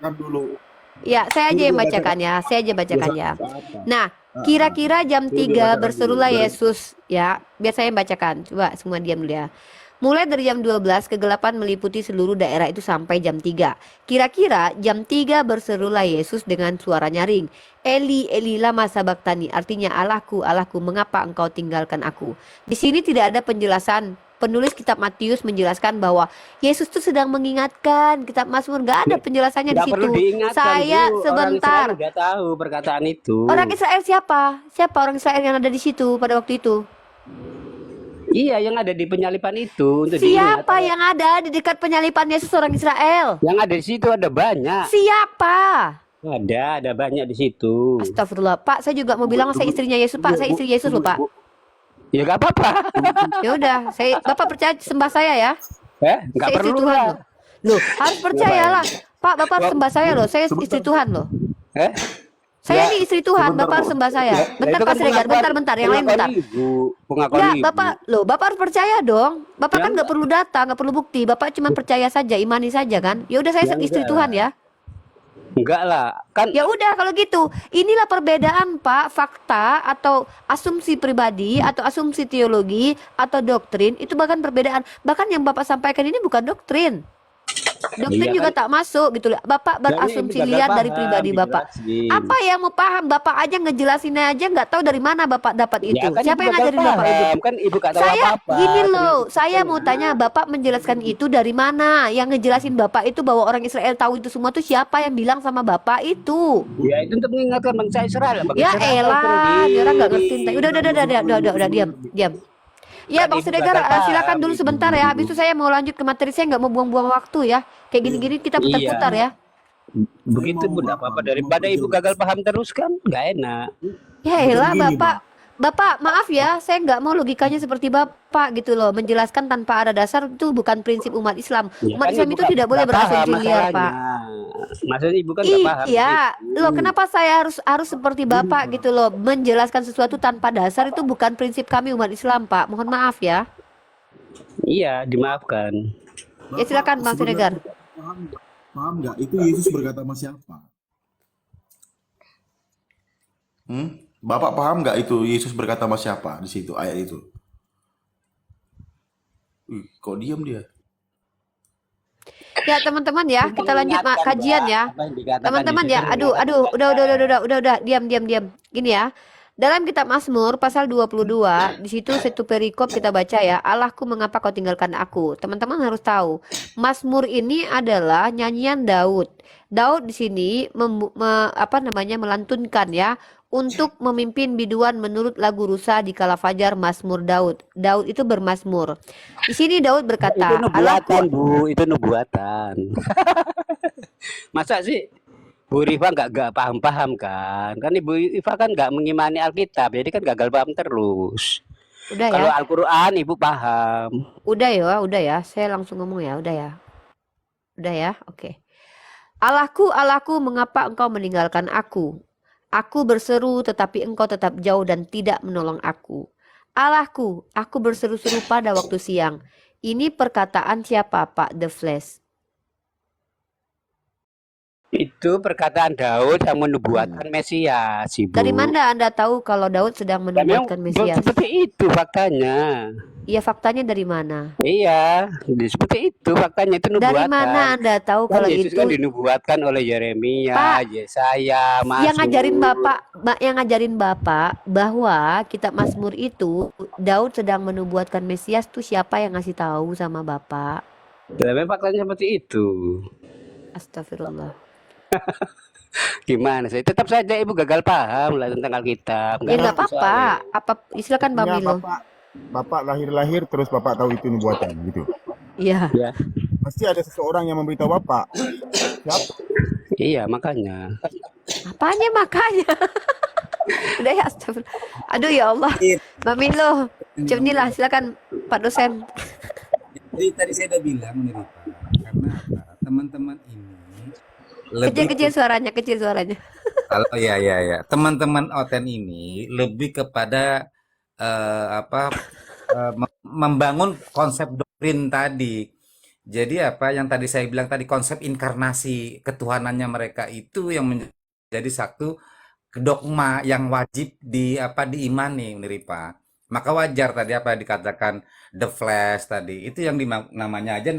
Kan dulu. Ya, saya aja Suruh yang dia bacakan bacakan. ya. Saya aja Ya, bacakan ya. apa-apa. Nah, Heeh. kira-kira jam Suruh dia 3 bacakan dulu. berserulah Baru Yesus ya. Biar saya yang bacakan. Coba semua diam dulu ya. Mulai dari jam 12 kegelapan meliputi seluruh daerah itu sampai jam 3. Kira-kira jam 3 berserulah Yesus dengan suara nyaring. Eli, Eli lama sabaktani. Artinya Allahku, Allahku, mengapa engkau tinggalkan aku? Di sini tidak ada penjelasan. Penulis kitab Matius menjelaskan bahwa Yesus itu sedang mengingatkan. Kitab Mazmur gak ada penjelasannya di Nggak perlu situ. diingatkan, Saya Bu. Orang Israel sebentar. udah tahu perkataan itu. Orang Israel siapa? Siapa orang Israel yang ada di situ pada waktu itu? Iya, yang ada di penyalipan itu untuk diingat. Siapa yang ada di dekat penyalipan Yesus orang Israel? Yang ada di situ ada banyak. Siapa? Ada banyak di situ. Astagfirullah, Pak. Saya juga mau bilang saya istrinya Yesus, Pak. Saya istri Yesus loh, Pak. Ya nggak apa-apa. Ya udah, Bapak percaya sembah saya ya. Nggak Saya istri perlu Tuhan lah. loh. Loh, harus percayalah. Pak, Bapak harus sembah saya loh. Saya istri sebentar. Tuhan loh. Eh? Saya Ya, ini istri Tuhan, Sebentar, Bapak harus Bu. sembah saya. ya, Bentar, itu Pak kan Siregar, bentar, yang lain bentar. pengakuan Enggak, ibu. Bapak, loh, Bapak harus percaya dong. Bapak Ya kan nggak perlu data, nggak perlu bukti. Bapak cuma percaya saja, imani saja kan. Ya udah, saya Ya istri enggak Tuhan lah. ya. Enggak lah. Kan Ya udah kalau gitu. Inilah perbedaan Pak, fakta atau asumsi pribadi atau asumsi teologi atau doktrin itu bahkan perbedaan. Bahkan yang Bapak sampaikan ini bukan doktrin. Doktrin iya juga kan. tak masuk gitu loh. Bapak Dan ini berasumsi gagal lihat dari paham pribadi Bapak. dijelasin. Apa yang mau paham? Bapak aja ngejelasinnya aja nggak tahu dari mana Bapak dapat Ya itu. kan Siapa ibu yang gagal ngajarin Bapak itu? paham. Kan ibu gak tahu Saya apa-apa. gini Terus loh, ikut saya mau setengah. tanya Bapak menjelaskan itu dari mana? Yang ngejelasin Bapak itu bahwa orang Israel tahu itu semua tuh siapa yang bilang sama Bapak itu? Ya itu untuk mengingatkan bangsa Israel. Bangsa Ya Israel tahu elah, ini orang nggak sendiri. ngerti. Udah, diam, diam. Ya, Kan Bang ibu Siregar, gagal silakan paham dulu itu. sebentar ya. Habis itu saya mau lanjut ke materi. Saya nggak mau buang-buang waktu ya. Kayak gini-gini kita putar-putar Iya. ya. Saya Begitu mau pun apa-apa. mau Daripada ibu gagal perjelas. paham terus kan nggak enak. Ya Bukan elah, gini, Bang. Bapak, maaf ya, saya nggak mau logikanya seperti Bapak gitu loh. Menjelaskan tanpa ada dasar itu bukan prinsip umat Islam. Ya Umat kan Islam ibu itu tidak boleh nggak paham berasumsi liar, masalahnya. Pak. Maksudnya ibu kan nggak paham Iya, loh gitu. kenapa saya harus seperti Gini, Bapak Bang. gitu loh. Menjelaskan sesuatu tanpa dasar itu bukan prinsip kami umat Islam, Pak. Mohon maaf ya. Iya, dimaafkan. Ya silakan Bang Siregar. Sebenarnya paham nggak? Itu Yesus berkata sama siapa? Bapak paham nggak itu Yesus berkata sama siapa di situ ayat itu? Kok diam dia? Ya teman-teman ya, kita lanjut Mengingatkan, kajian Mbak, ya. apa yang dikatakan Teman-teman Yesus ya, kan aduh, mengingatkan udah, diam. Gini ya. Dalam kitab Mazmur pasal 22, di situ satu perikop kita baca ya, Allahku mengapa kau tinggalkan aku? Teman-teman harus tahu, Mazmur ini adalah nyanyian Daud. Daud di sini melantunkan ya untuk memimpin biduan menurut lagu rusa di kala fajar Mazmur Daud. Daud itu bermazmur. Di sini Daud itu berkata, nubuatan, Allahku. Bu, itu nubuatan. Masa sih Bu Rifa nggak paham-paham kan? Kan Ibu Rifa kan nggak mengimani Alkitab, jadi kan gagal paham terus. Udah ya. Kalau Al-Quran Ibu paham. Udah ya. Saya langsung ngomong ya, udah ya. Udah ya, oke. Allahku, Allahku, mengapa engkau meninggalkan aku? Aku berseru tetapi engkau tetap jauh dan tidak menolong aku. Allahku, aku berseru-seru pada waktu siang. Ini perkataan siapa, Pak The Flash? Itu perkataan Daud yang menubuatkan Mesias, Ibu. Dari mana Anda tahu kalau Daud sedang Dan memang menubuatkan Mesias? seperti itu faktanya. Iya, faktanya dari mana? Iya, seperti itu faktanya, itu nubuatan. Dari mana Anda tahu Kan kalau Yesus itu? kan dinubuatkan oleh Yeremia, Pak, Yesaya, yang ngajarin Mazmur. ngajarin Bapak bahwa kitab Mazmur itu Daud sedang menubuatkan Mesias tuh siapa yang ngasih tahu sama Bapak? Tapi faktanya seperti itu. Astagfirullah. Gimana sih? Tetap saja Ibu gagal paham lah tentang Alkitab. Ya nggak Ngerti apa-apa. soalnya. Silakan Bang Artinya Milo. Bapak lahir-lahir terus Bapak tahu itu nubuatan gitu. Iya. Ya, Pasti ada seseorang yang memberitahu Bapak. Siapa? iya makanya. Apanya makanya? Udah ya, astagfirullah. Aduh ya Allah. Bang Milo, lah silakan Pak dosen. Jadi tadi saya udah bilang nih Rita, karena apa? Teman-teman ini lebih Kecil suaranya. kalau ya teman-teman Oten ini lebih kepada membangun konsep doktrin tadi. Jadi apa yang tadi saya bilang tadi, konsep inkarnasi ketuhanannya mereka itu yang menjadi satu dogma yang wajib diimani, Niripa. Maka wajar tadi apa yang dikatakan the flesh tadi. Itu yang namanya aja,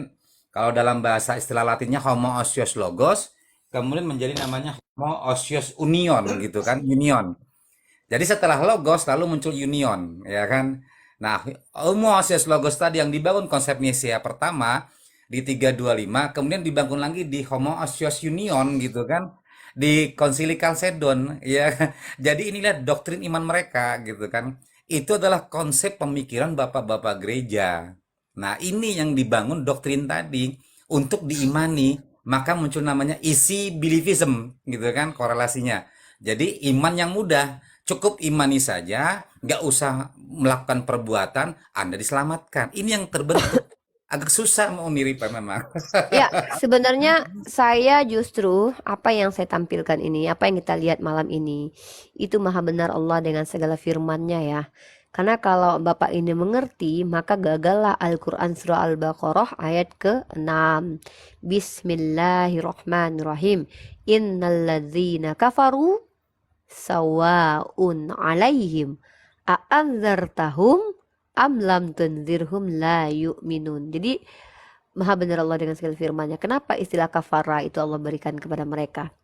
kalau dalam bahasa istilah Latinnya homoousios logos, kemudian menjadi namanya homoousios union gitu kan, union. Jadi setelah logos lalu muncul union, ya kan? Nah, homoousios logos tadi yang dibangun konsep Nisea pertama di 325, kemudian dibangun lagi di homoousios union gitu kan, di Konsili Kalsedon, ya. Jadi inilah doktrin iman mereka gitu kan. Itu adalah konsep pemikiran bapak-bapak gereja. Nah, ini yang dibangun doktrin tadi untuk diimani, maka muncul namanya isi beliefism gitu kan korelasinya. Jadi iman yang mudah, cukup imani saja, nggak usah melakukan perbuatan, Anda diselamatkan. Ini yang terbentuk. Agak susah mau mirip memang. Ya, sebenarnya saya justru apa yang saya tampilkan ini, apa yang kita lihat malam ini, itu maha benar Allah dengan segala firman-Nya ya. Karena kalau Bapak ini mengerti, maka gagallah Al-Quran Surah Al-Baqarah ayat ke-6. Bismillahirrahmanirrahim. Innalladzina kafaru sawaun alaihim a'anzartahum am lam tunzirhum la yu'minun. Jadi maha benar Allah dengan segala firman-Nya. Kenapa istilah kafara itu Allah berikan kepada mereka?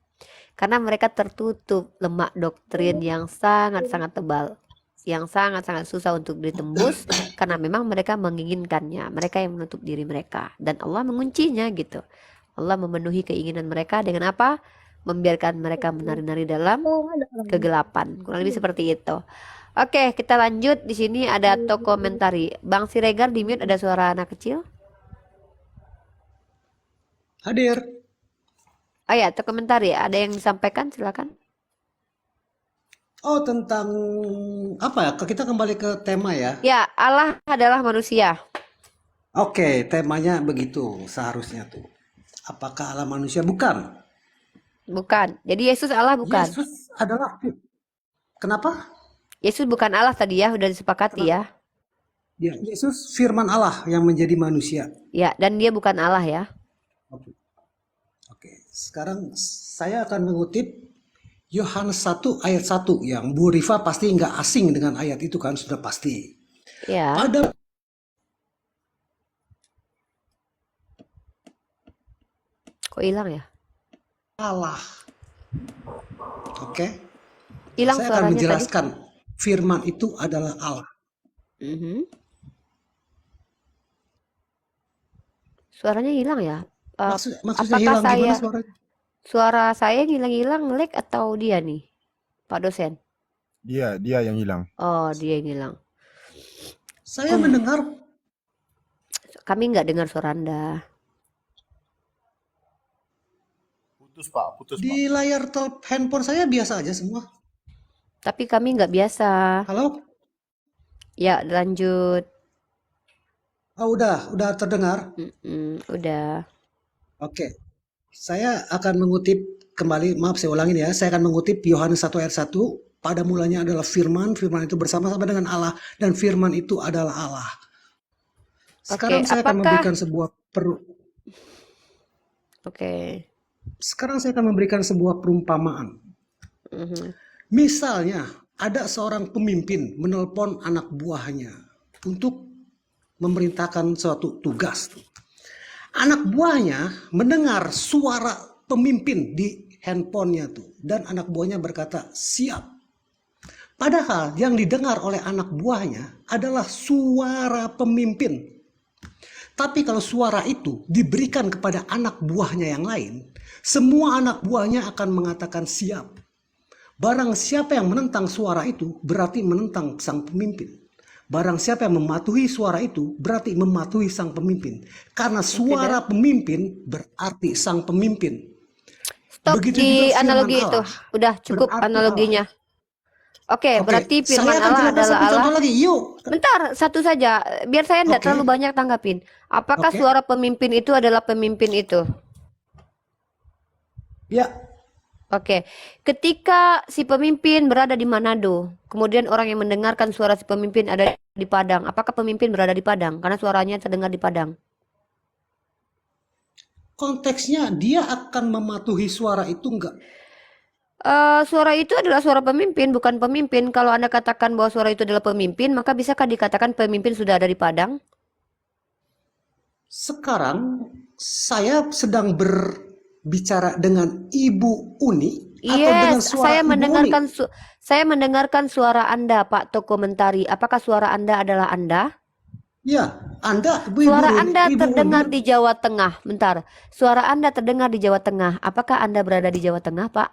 Karena mereka tertutup lemak doktrin yang sangat-sangat tebal, yang sangat-sangat susah untuk ditembus, karena memang mereka menginginkannya, mereka yang menutup diri mereka, dan Allah menguncinya gitu. Allah memenuhi keinginan mereka dengan apa? Membiarkan mereka menari-nari dalam kegelapan. Kurang lebih seperti itu. Oke, kita lanjut. Di sini ada toko komentari. Bang Siregar di mute, ada suara anak kecil. Hadir. Oh ya, toko komentari. Ada yang disampaikan? Silakan. Oh, tentang apa ya? Kita kembali ke tema ya. Ya, Allah adalah manusia. Oke, temanya begitu seharusnya tuh. Apakah Allah manusia? Bukan. Bukan. Jadi Yesus Allah bukan. Yesus adalah. Kenapa? Yesus bukan Allah tadi ya, udah disepakati ya. Ya, Yesus firman Allah yang menjadi manusia. Ya, dan dia bukan Allah ya. Oke. Oke, sekarang saya akan mengutip Yohanes 1 ayat 1 yang Bu Rifa pasti nggak asing dengan ayat itu kan, sudah pasti. Ya. Pada Kok hilang ya? Allah. Oke. Hilang Saya akan suaranya tadi. menjelaskan firman itu adalah Allah. Mhm. Suaranya hilang ya? Maksudnya Apakah hilang gimana saya suaranya? suara saya hilang-hilang lag atau dia nih, Pak dosen? Dia yang hilang. Oh, dia yang hilang. Saya mendengar Kami nggak dengar suara Anda. Putus Pak, putus Pak. di layar handphone saya biasa aja semua. Tapi kami nggak biasa. Halo? Ya, lanjut. Oh, udah terdengar. Udah. Oke. Saya akan mengutip kembali, maaf saya ulangin ya. Saya akan mengutip Yohanes 1 ayat 1. Pada mulanya adalah firman, firman itu bersama-sama dengan Allah, dan firman itu adalah Allah. Sekarang Oke, saya akan apakah memberikan sebuah Oke. Sekarang saya akan memberikan sebuah perumpamaan. Mhm. Misalnya ada seorang pemimpin menelpon anak buahnya untuk memerintahkan suatu tugas. Anak buahnya mendengar suara pemimpin di handphonenya tuh, dan anak buahnya berkata siap. Padahal yang didengar oleh anak buahnya adalah suara pemimpin. Tapi kalau suara itu diberikan kepada anak buahnya yang lain, semua anak buahnya akan mengatakan siap. Barang siapa yang menentang suara itu berarti menentang sang pemimpin. Barang siapa yang mematuhi suara itu berarti mematuhi sang pemimpin. Karena suara pemimpin berarti sang pemimpin. Stop Begitu di juga firman analogi itu. Allah. Udah cukup Berarti analoginya. Oke, berarti saya firman akan Allah jelaskan adalah satu Allah. contoh lagi. Yuk. Bentar, satu saja. Biar saya tidak Oke. terlalu banyak tanggapin. Apakah Oke. suara pemimpin itu adalah pemimpin itu? Ya, Oke. Ketika si pemimpin berada di Manado, kemudian orang yang mendengarkan suara si pemimpin ada di Padang, apakah pemimpin berada di Padang? Karena suaranya terdengar di Padang. konteksnya dia akan mematuhi suara itu enggak? Suara itu adalah suara pemimpin, bukan pemimpin. Kalau Anda katakan bahwa suara itu adalah pemimpin, maka bisakah dikatakan pemimpin sudah ada di padang? Sekarang saya sedang berbicara dengan Ibu Uni atau dengan Yes, suara Ibu Uni? saya mendengarkan suara Anda, Pak Toko Mentari. Apakah suara Anda adalah Anda? Ya, Anda Ibu Suara Uni, Anda Ibu terdengar Uni. di Jawa Tengah. Bentar. Suara Anda terdengar di Jawa Tengah. Apakah Anda berada di Jawa Tengah, Pak?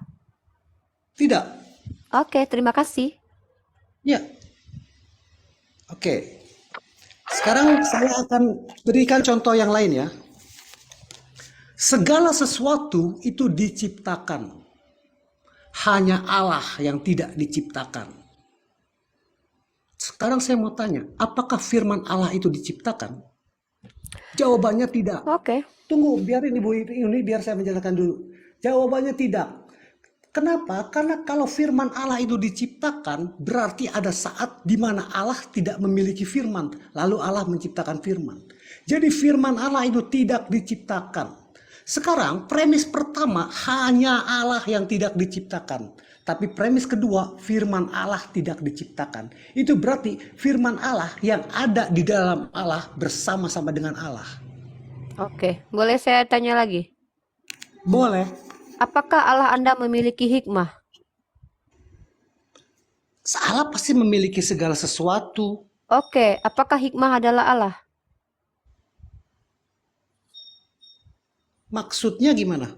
Tidak. Oke, terima kasih. Ya. Oke. Sekarang saya akan berikan contoh yang lain ya. Segala sesuatu itu diciptakan. Hanya Allah yang tidak diciptakan. Sekarang saya mau tanya, apakah firman Allah itu diciptakan? Jawabannya tidak. Oke. Tunggu, biarin Ibu ini biar saya menjelaskan dulu. Jawabannya tidak. Kenapa? Karena kalau firman Allah itu diciptakan, berarti ada saat di mana Allah tidak memiliki firman. Lalu Allah menciptakan firman. Jadi firman Allah itu tidak diciptakan. Sekarang premis pertama hanya Allah yang tidak diciptakan. Tapi premis kedua firman Allah tidak diciptakan. Itu berarti firman Allah yang ada di dalam Allah bersama-sama dengan Allah. Oke, boleh saya tanya lagi? Boleh. Apakah Allah Anda memiliki hikmah? Allah pasti memiliki segala sesuatu. Oke, apakah hikmah adalah Allah? Maksudnya gimana?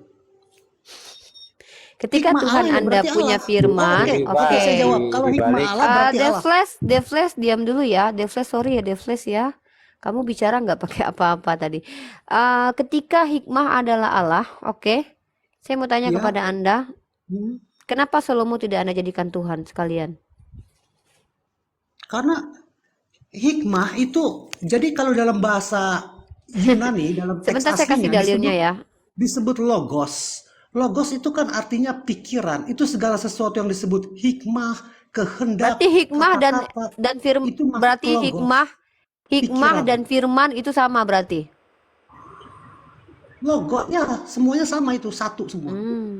Ketika Hikmah Tuhan Allah ya Anda berarti punya Allah. firman, Oke, saya jawab. Kalau hikmah Allah berarti Allah. Devles, diam dulu ya. Devles, sorry ya, Devles ya. Kamu bicara nggak pakai apa-apa tadi. Ketika hikmah adalah Allah, oke. Saya mau tanya Ya. kepada Anda, Hmm. kenapa Salomo tidak Anda jadikan Tuhan sekalian? Karena hikmah itu, jadi kalau dalam bahasa Yunani, dalam teks Sebentar saya kasih aslinya dalilnya ya. disebut logos. Logos itu kan artinya pikiran. Itu segala sesuatu yang disebut hikmah, kehendak, Berarti hikmah kata-kata. dan firman, Itu masuk berarti logos. hikmah Pikiran. dan firman itu sama berarti. Logos, ya semuanya sama itu, satu semua.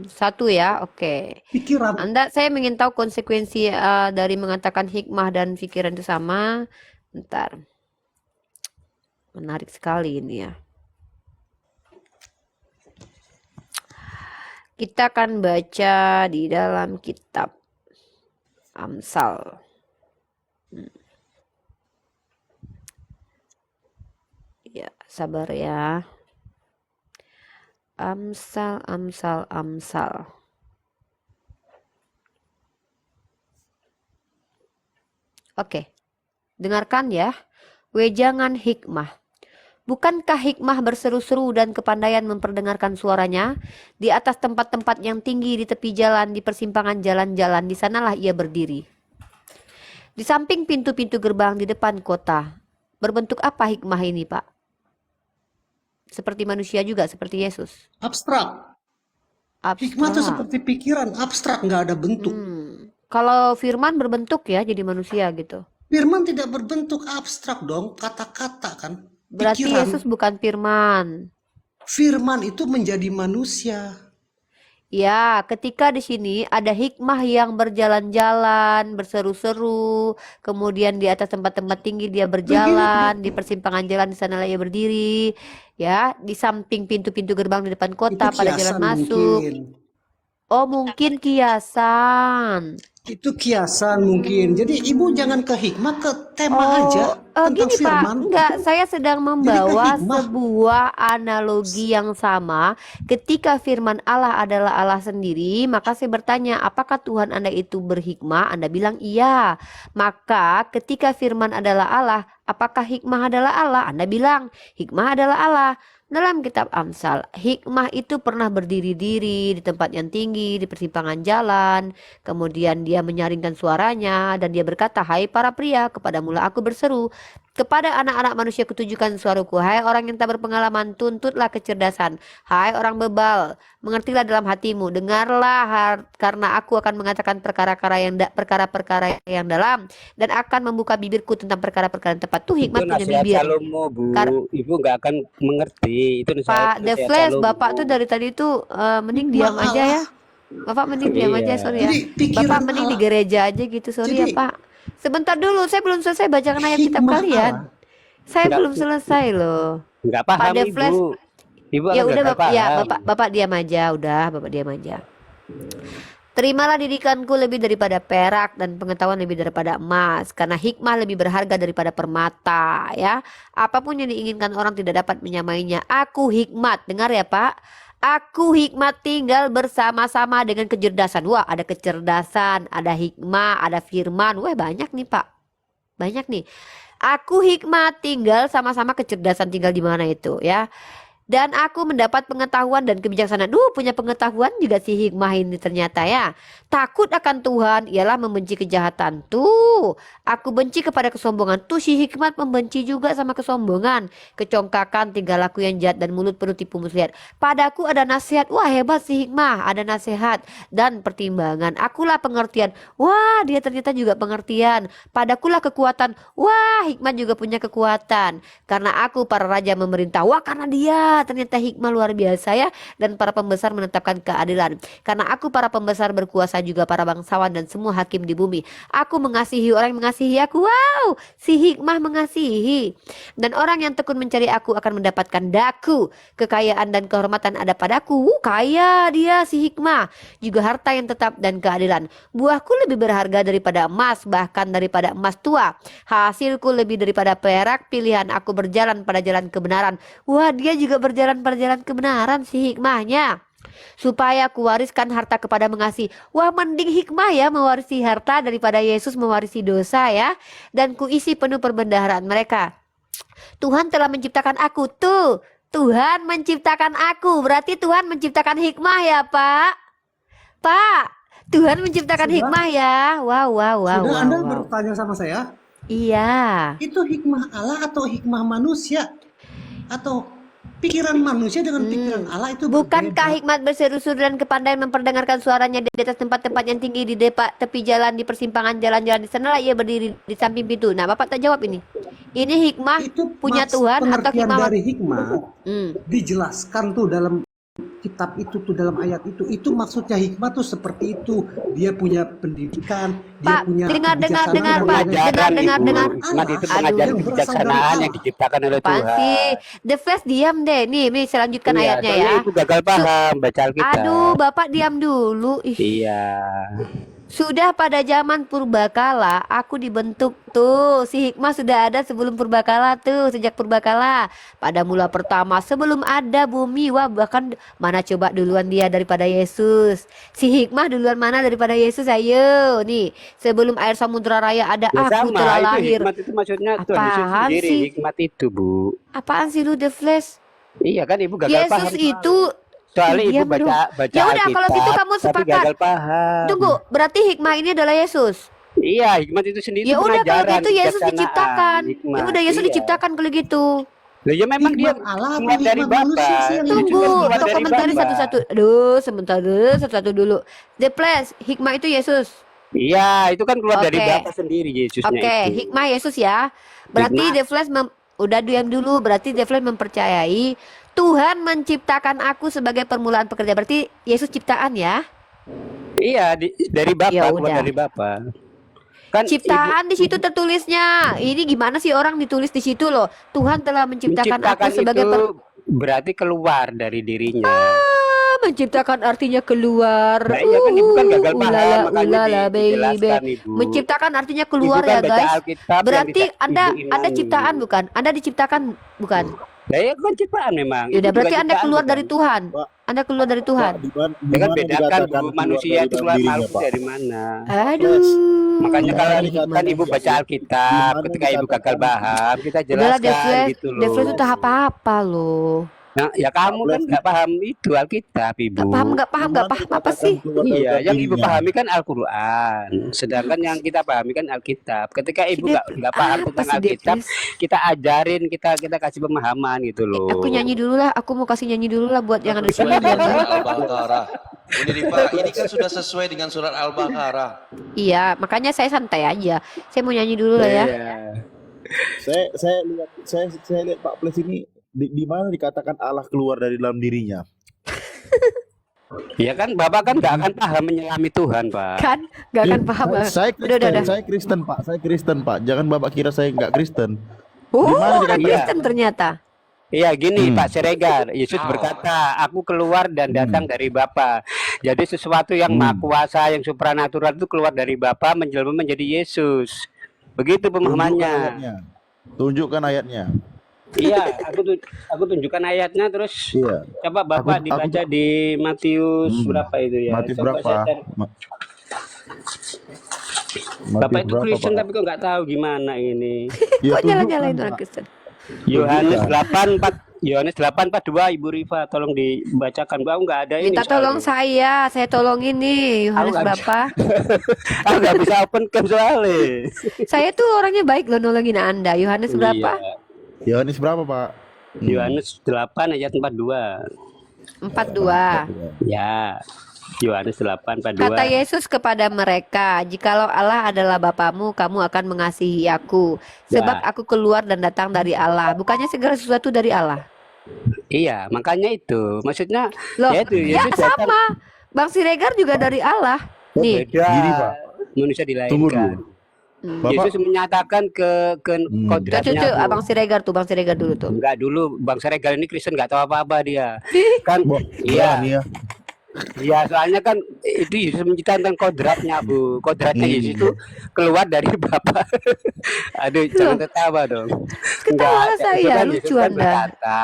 Satu ya, oke. Pikiran. Saya ingin tahu konsekuensi dari mengatakan hikmah dan pikiran itu sama. Bentar. Menarik sekali ini ya. Kita akan baca di dalam kitab Amsal. Ya, sabar ya. Amsal. Oke, dengarkan ya. Wejangan hikmah. Bukankah hikmah berseru-seru dan kepandaian memperdengarkan suaranya? Di atas tempat-tempat yang tinggi di tepi jalan, di persimpangan jalan-jalan, di sanalah ia berdiri. Di samping pintu-pintu gerbang di depan kota. Berbentuk apa hikmah ini, Pak? Seperti manusia juga, seperti Yesus. Abstrak. Hikmah itu Abstrak. seperti pikiran, abstrak, nggak ada bentuk. Kalau firman berbentuk ya, jadi manusia gitu. Firman tidak berbentuk, abstrak dong, kata-kata kan. Berarti Pikiran. Yesus bukan firman. Firman itu menjadi manusia. Ya, ketika di sini ada hikmah yang berjalan-jalan, berseru-seru, kemudian di atas tempat-tempat tinggi dia berjalan, di persimpangan jalan di sana ia berdiri, ya, di samping pintu-pintu gerbang di depan kota Itu pada jalan kiasan masuk. mungkin. Oh, mungkin kiasan. Itu kiasan mungkin. Jadi ibu jangan ke hikmah, ke tema aja tentang Gini Pak, firman. enggak, saya sedang membawa hikmah. sebuah analogi yang sama. Ketika firman Allah adalah Allah sendiri, maka saya bertanya, apakah Tuhan Anda itu berhikmah? Anda bilang iya. Maka ketika firman adalah Allah, apakah hikmah adalah Allah? Anda bilang hikmah adalah Allah. Dalam kitab Amsal, hikmah itu pernah berdiri-diri di tempat yang tinggi, di persimpangan jalan. Kemudian dia menyaringkan suaranya dan dia berkata, hai para pria, kepadamulah aku berseru. Kepada anak-anak manusia kutujukan suaraku. Hai orang yang tak berpengalaman, tuntutlah kecerdasan. Hai orang bebal, mengertilah dalam hatimu. Dengarlah, karena aku akan mengatakan perkara-perkara yang dalam, dan akan membuka bibirku tentang perkara-perkara yang tepat. Tuh Itu hikmat punya nasihat bibir. Salomo, Bu. Kar- Ibu nggak akan mengerti. Itu Pak The nasihat Flash, Salomo. Bapak tuh dari tadi tuh mending diam aja ya. Bapak mending diam aja, Iya. sorry ya. Jadi pikiran Bapak mending di Allah, gereja aja gitu, sorry ya jadi Pak. Sebentar dulu, saya belum selesai bacakan ayat kitab hikmah kalian. Allah. Saya Nggak, belum selesai loh. nggak Pak paham The Ibu. Flash, Ibu ya akan udah gagal Bapak, ya paham. Bapak diam aja, udah Bapak diam aja. Terimalah didikanku lebih daripada perak dan pengetahuan lebih daripada emas, karena hikmah lebih berharga daripada permata, ya. Apapun yang diinginkan orang tidak dapat menyamainya. Aku hikmat, dengar ya Pak. Aku hikmat tinggal bersama-sama dengan kecerdasan. Wah, ada kecerdasan, ada hikmah, ada firman. Wah, banyak nih Pak. Banyak nih. Aku hikmat tinggal sama-sama kecerdasan, tinggal di mana itu ya. Dan aku mendapat pengetahuan dan kebijaksanaan. Punya pengetahuan juga si hikmah ini ternyata ya. Takut akan Tuhan ialah membenci kejahatan. Tuh, aku benci kepada kesombongan. Tuh si hikmat membenci juga sama kesombongan. Kecongkakan tinggal laku yang jahat dan mulut penuh tipu muslihat. Padaku ada nasihat. Wah, hebat si hikmah. Ada nasihat dan pertimbangan. Akulah pengertian. Wah, dia ternyata juga pengertian. Padakulah kekuatan. Wah, hikmat juga punya kekuatan. Karena aku para raja memerintah. Wah, karena dia ternyata hikmah luar biasa ya. Dan para pembesar menetapkan keadilan. Karena aku para pembesar berkuasa juga para bangsawan dan semua hakim di bumi. Aku mengasihi orang yang mengasihi aku. Wow, si hikmah mengasihi. Dan orang yang tekun mencari aku akan mendapatkan daku. Kekayaan dan kehormatan ada padaku. Kaya dia si hikmah. Juga harta yang tetap dan keadilan. Buahku lebih berharga daripada emas, bahkan daripada emas tua. Hasilku lebih daripada perak. Pilihan aku berjalan pada jalan kebenaran. Wah, dia juga berjalan pada jalan kebenaran si hikmahnya. Supaya kuwariskan harta kepada mengasihi. Wah, mending hikmah ya mewarisi harta daripada Yesus mewarisi dosa ya. Dan kuisi penuh perbendaharaan mereka. Tuhan telah menciptakan aku. Tuh, Tuhan menciptakan aku. Berarti Tuhan menciptakan hikmah ya Pak. Pak, Tuhan menciptakan Sudah, hikmah ya. Wow, wow, wow, sudah wow, Anda wow. bertanya sama saya, Iya. itu hikmah Allah atau hikmah manusia? Atau pikiran manusia dengan pikiran Allah itu Bukankah berbeda? hikmat berseru-seru dan kepandaian memperdengarkan suaranya di atas tempat-tempat yang tinggi, di tepi jalan, di persimpangan jalan-jalan, di sanalah ia berdiri di samping pintu. Nah, Bapak tak jawab ini. Ini hikmah Itu punya Tuhan atau pengertian hikmah? dari hikmah Hmm. dijelaskan tuh dalam kitab itu tuh, dalam ayat itu maksudnya hikmah tuh seperti itu. Dia punya pendidikan, dia Pak, punya dengar, kebijaksanaan dengar, dan Pak. lain-lain. Pengajaran dengar, Ibu. dengar. Hikmat itu Allah pengajaran yang berasal dari kebijaksanaan yang Allah. diciptakan oleh Apaan Tuhan. sih? The Flash diam deh. Nih saya lanjutkan Iya, ayatnya soalnya ya. Ibu gagal paham baca Alkitab. Aduh, Bapak diam dulu. Ih. Iya. Sudah pada zaman purbakala aku dibentuk tuh. Si hikmah sudah ada sebelum purbakala tuh, sejak purbakala. Pada mula pertama sebelum ada bumi. Wah, bahkan mana coba duluan dia daripada Yesus. Si hikmah duluan mana daripada Yesus? Ayo nih, sebelum air samudra raya ada Ya aku sama, telah itu lahir. hikmat itu maksudnya Tuhan Yesus Apaan sendiri. sih? Hikmat itu, Bu. Apaan sih lu The Flash? Iya kan Ibu gagal paham. Yesus itu Soalnya Ibu diam dong. baca Ya udah kalau gitu Alkitab, kamu tapi sepakat. gagal paham. Tunggu, berarti hikmah ini adalah Yesus. Iya, hikmat itu sendiri Ya itu udah kalau pengajaran, gitu Yesus kebijaksanaan, diciptakan. Ya hikmat. udah Yesus Iya. diciptakan kalau gitu. Loh, ya memang dia Hikmat Allah apa keluar dari hikmat manusia Bapa. sih yang Yesus Tunggu, kan keluar untuk dari komentari Bapa. satu-satu. Aduh, sebentar dulu, satu-satu dulu. The Flash, hikmah itu Yesus. Iya, itu kan keluar dari Oke. Bapa sendiri Yesusnya Oke, itu. hikmah Yesus ya. Berarti Hikmat. The Flash udah diam dulu. Berarti The Flash mempercayai Tuhan menciptakan aku sebagai permulaan pekerja. Berarti Yesus ciptaan ya. Iya, dari Bapa, Ya keluar udah. dari Bapa. Kan Ciptaan di situ tertulisnya. Ini gimana sih orang ditulis di situ loh. Tuhan telah menciptakan aku menciptakan sebagai itu berarti keluar dari dirinya. menciptakan artinya keluar. Nah, iya kan Ibu kan gagal paham, Ulala, makanya ulala, baby. dijelaskan Ibu. Menciptakan artinya Ibu keluar kan ya baca guys. Alkitab yang Berarti tidak Anda Ibu imani. ciptaan bukan? Anda diciptakan bukan? Nah, ya kan ciptaan memang. Yaudah, Ibu berarti juga Anda ciptaan, keluar bukan? dari Tuhan. Pak, Anda keluar dari Tuhan. Pak, di Ya kan mana bedakan dikatakan Bu, keluar manusia dari itu dalam keluar dirinya, makhluk Pak? dari mana? Aduh. Makanya Di kalau mana kan dikatakan Ibu baca Alkitab, Di mana ketika Ibu gagal dikatakan paham, kita Udahlah, jelaskan gitu The Flash loh. itu tahap apa loh. Nah, ya kamu kan nggak paham itu Alkitab, Ibu. Nggak paham apa sih? Iya, yang Ibu pahami kan Al-Quran, sedangkan yang kita pahami kan Alkitab. Ketika Ibu nggak paham Apa tentang sih, Alkitab, Depres? kita ajarin, kita kasih pemahaman gitu loh. Aku nyanyi dulu lah, aku mau kasih nyanyi dulu lah buat yang ada di Sesuai sini biar dengan nggak- surat Al-Baqarah. Ini Rifa, ini kan sudah sesuai dengan surat Al-Baqarah. Iya, makanya saya santai aja. Saya mau nyanyi dulu lah ya. Iya. Saya lihat Pak Ples ini di mana dikatakan Allah keluar dari dalam dirinya. Ya kan, Bapak kan nggak akan paham menyelami Tuhan, Pak. Kan nggak akan paham. Saya Udah. Kristen Pak, saya Kristen Pak. Jangan Bapak kira saya nggak Kristen. Oh, Gimana orang dikatakan? Kristen ternyata. Iya gini Pak Siregar, Yesus berkata, aku keluar dan datang dari Bapa. Jadi sesuatu yang maha kuasa, yang supranatural itu keluar dari Bapa menjelma menjadi Yesus. Begitu pemahamannya. Tunjukkan ayatnya. Iya, aku tunjukkan ayatnya terus. Iya. Coba Bapak Aku- dibaca di Matius berapa itu ya? Matius Coba berapa? saya cari. Bapak Matius itu berapa, Kristen Pak? tapi kok nggak tahu gimana ini. Ya, Kok nyala-nyalain tunjukkan, orang Pak. Kristen? Yohanes 8:42 Ibu Rifa tolong dibacakan. Bang nggak ada ini. Minta tolong saya tolongin nih Yohanes nggak berapa? Aku nggak bisa open cam soalnya. Saya tuh orangnya baik loh nolongin Anda. Yohanes berapa? Iya. Yohanes berapa, Pak? Yohanes 8 ayat 42. 42. Ya. Yohanes 8:42. Kata Yesus kepada mereka, "Jikalau Allah adalah Bapamu, kamu akan mengasihi aku, sebab Ya. aku keluar dan datang dari Allah." Bukannya segala sesuatu dari Allah? Iya, makanya itu. Maksudnya Loh, ya itu ya Yesus datang. sama. Bang Siregar juga dari Allah. Nih, Beda. Gini, Pak. Manusia Tunggu dilahirkan. dulu. Bapak, Yesus menyatakan ke kodratnya. cucu Bu. Abang Siregar tuh, Bang Siregar dulu tuh. Enggak dulu, Bang Siregar ini Kristen nggak tahu apa-apa dia. Kan iya. iya. Iya, soalnya kan itu Yesus menceritakan kodratnya, Bu. Kodratnya Yesus itu keluar dari Bapa. Aduh, jangan ketawa dong. Ketawa Enggak, saya, itu kan lucu Yesus kan Anda. berkata,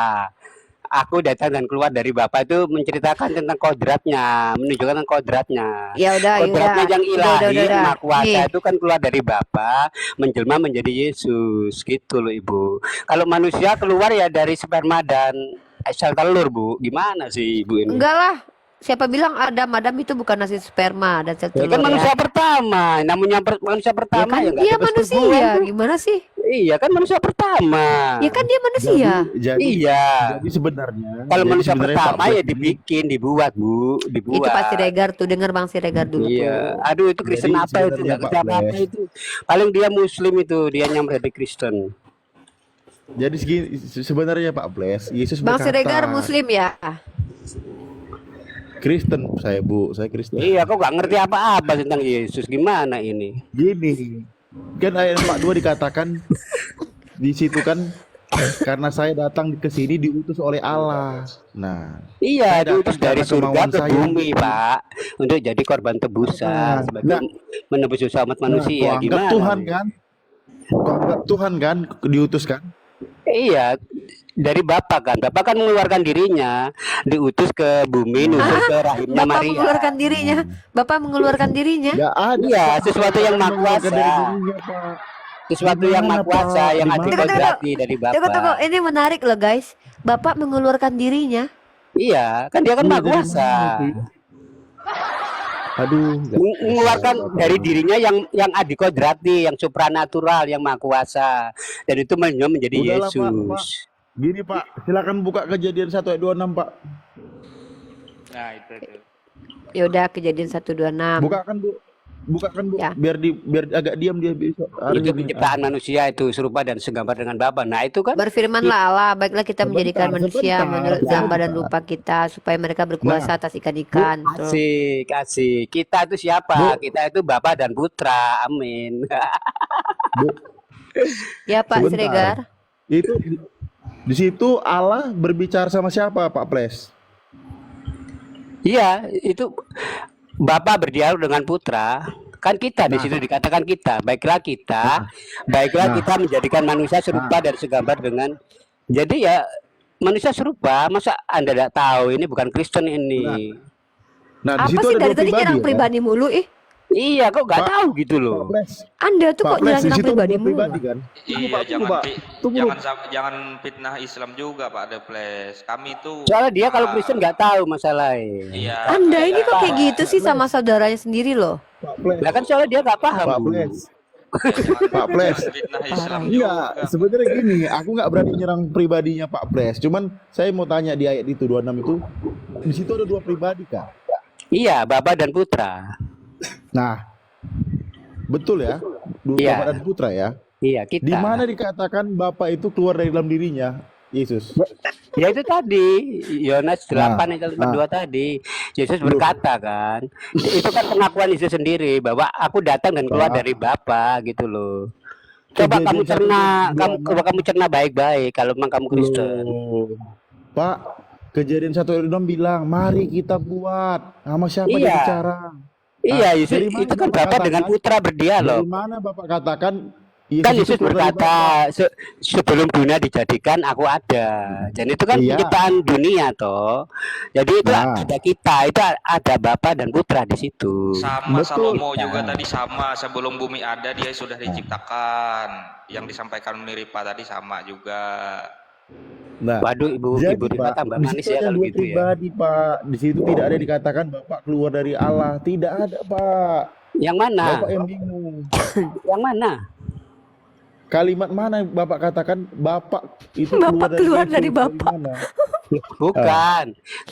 aku datang dan keluar dari Bapa itu menceritakan tentang kodratnya, menunjukkan tentang kodratnya. Ya udah, ya Kodratnya udah. yang ilahi, Udah. maha kuasa Nih, itu kan keluar dari Bapa, menjelma menjadi Yesus, gitu loh Ibu. Kalau manusia keluar ya dari sperma dan sel telur, Bu. Gimana sih Ibu ini? enggak lah. Siapa bilang Adam itu bukan nasi sperma dan sel Ya telur kan ya? manusia pertama, namanya manusia Ya pertama kan ya nggak dia ada manusia, persetubuhan, Bu. gimana sih? Iya kan manusia pertama. Ya kan dia manusia. Jadi Iya. sebenarnya Kalau jadi manusia sebenarnya pertama Pak ya Ples ini- dibikin, dibuat Bu, Itu dibuat. Pak Siregar tuh, dengar Bang Siregar dulu Iya, tuh. aduh itu Kristen Jadi apa itu? sebenarnya Nggak Pak ngerti apa-apa Ples. itu. Paling dia Muslim itu, dia yang berarti Kristen. Jadi sebenarnya Pak Ples, Yesus Bang berkata, Siregar Muslim ya? Kristen saya, Bu, saya Kristen. Iya, kok nggak ngerti apa-apa tentang Yesus. Gimana ini? Gini, kan ayat 42 dikatakan di situ kan karena saya datang ke sini diutus oleh Allah. Nah, Iya, saya diutus datang dari karena surga kemauan ke saya. bumi, Pak, untuk jadi korban tebusan, Nah, sebagai menebus dosa umat manusia. Kau anggap Gimana? Tuhan nih? kan? Kau anggap Tuhan kan diutus kan? Iya, dari Bapak kan. Bapak kan mengeluarkan dirinya, diutus ke bumi, nusuk ke rahimnya Bapak Maria. mengeluarkan dirinya. Bapak mengeluarkan dirinya. Gak ada. Iya, Pak. sesuatu yang maha Mengeluarkan kuasa. dari dirinya, Pak. Sesuatu yang maha Gimana, kuasa, Pak? yang Gimana? dikodrati dari Tunggu, Bapak. ini menarik loh guys. Bapak mengeluarkan dirinya. Iya, kan dia kan maha Dari kuasa. mana, Pi? Aduh, Mengeluarkan dari dirinya yang adikodrati, yang supranatural, yang maha kuasa, dan itu menjadi Udahlah, Pak, Yesus. Pak. Gini Pak, silakan buka Kejadian 1 ayat 26 Pak. Nah itu. Yaudah, Kejadian 126. Bukakan Bu. Bukakan Bu. Ya. Biar agak diam dia besok. Hari Itu ini. penciptaan manusia itu serupa dan segambar dengan Bapa. Nah itu kan Berfirmanlah Allah, baiklah kita menjadikan manusia sebentar. menurut gambar dan rupa kita supaya mereka berkuasa atas ikan-ikan. Tuh. asik, asik. Kita itu siapa? Kita itu Bapa dan Putra. Amin. Bu, Ya Pak sebentar. Siregar. Itu di situ Allah berbicara sama siapa Pak Ples? Iya, itu Bapa berdialog dengan Putra. Kan kita di situ dikatakan kita. Baiklah kita menjadikan manusia serupa dan segambar dengan. Jadi ya manusia serupa. Masa Anda tidak tahu ini bukan Kristen ini? Nah, Apa di situ sih ada dari dua tadi nyerang pribadi ya. pribadi mulu ih? Iya, kok nggak Pak, tahu gitu Pak loh. Ples. Anda tuh Pak kok Ples, di nyerang situ ada pribadi dua pribadi mulu. kan? Tunggu Iya, Pak, tunggu Pak. Tunggu jangan Pak. jangan fitnah Islam juga Pak Deples. Kami itu Soalnya dia kalau ah, Kristen nggak tahu masalahnya. iya Anda Dia ini nggak kok kayak paham. gitu sih sama saudaranya sendiri loh. Pak Ples. Lah kan soalnya dia nggak paham, Pak Bu. Ples. ya Pak Ples. jangan fitnah Islam Parah. Iya, juga. sebenarnya gini, aku nggak berani nyerang pribadinya Pak Ples. Cuman saya mau tanya di ayat itu 26 itu, di situ ada dua pribadi Kak. Iya, Bapa dan Putra. Nah, betul ya, dua Iya. Bapak dan Putra ya. Iya, kita. Di mana dikatakan Bapak itu keluar dari dalam dirinya, Yesus? Ya itu tadi, Yohanes 8 ayat 2 tadi. Yesus Loh. berkata kan, itu kan pengakuan Yesus sendiri bahwa aku datang dan keluar Pak. dari Bapa gitu loh. Coba kamu Kejadian cerna, 1:26. coba kamu cerna baik-baik kalau memang kamu Kristen. Loh. Pak, kejadian 1:26 bilang, mari kita buat. Sama siapa dia Iya. bicara? Iya, Ah, Yesus dari mana itu kan Bapak Bapa dengan katakan? Putra berdialog. Dari mana Bapak katakan Kan Yesus itu Yesus keluar dari berkata Bapa? sebelum dunia dijadikan aku ada. Dan itu kan Iya. penciptaan dunia toh. Jadi itu Nah. ada kita, itu ada Bapa dan Putra di situ. Sama Betul. Salomo juga Nah. tadi sama, sebelum bumi ada dia sudah diciptakan. Yang disampaikan Niripa tadi sama juga. Nah, Waduh, Ibu jadi Rifa Pak, tambah di manis situ ya ada kalau dua gitu ya. pribadi Pak. Di situ tidak ada dikatakan Bapak keluar dari Allah. Tidak ada Pak. Yang mana? Bapak yang bingung. Yang mana? Kalimat mana yang Bapak katakan Bapak itu Bapak keluar Yesus? dari Bapak. mana? Bukan.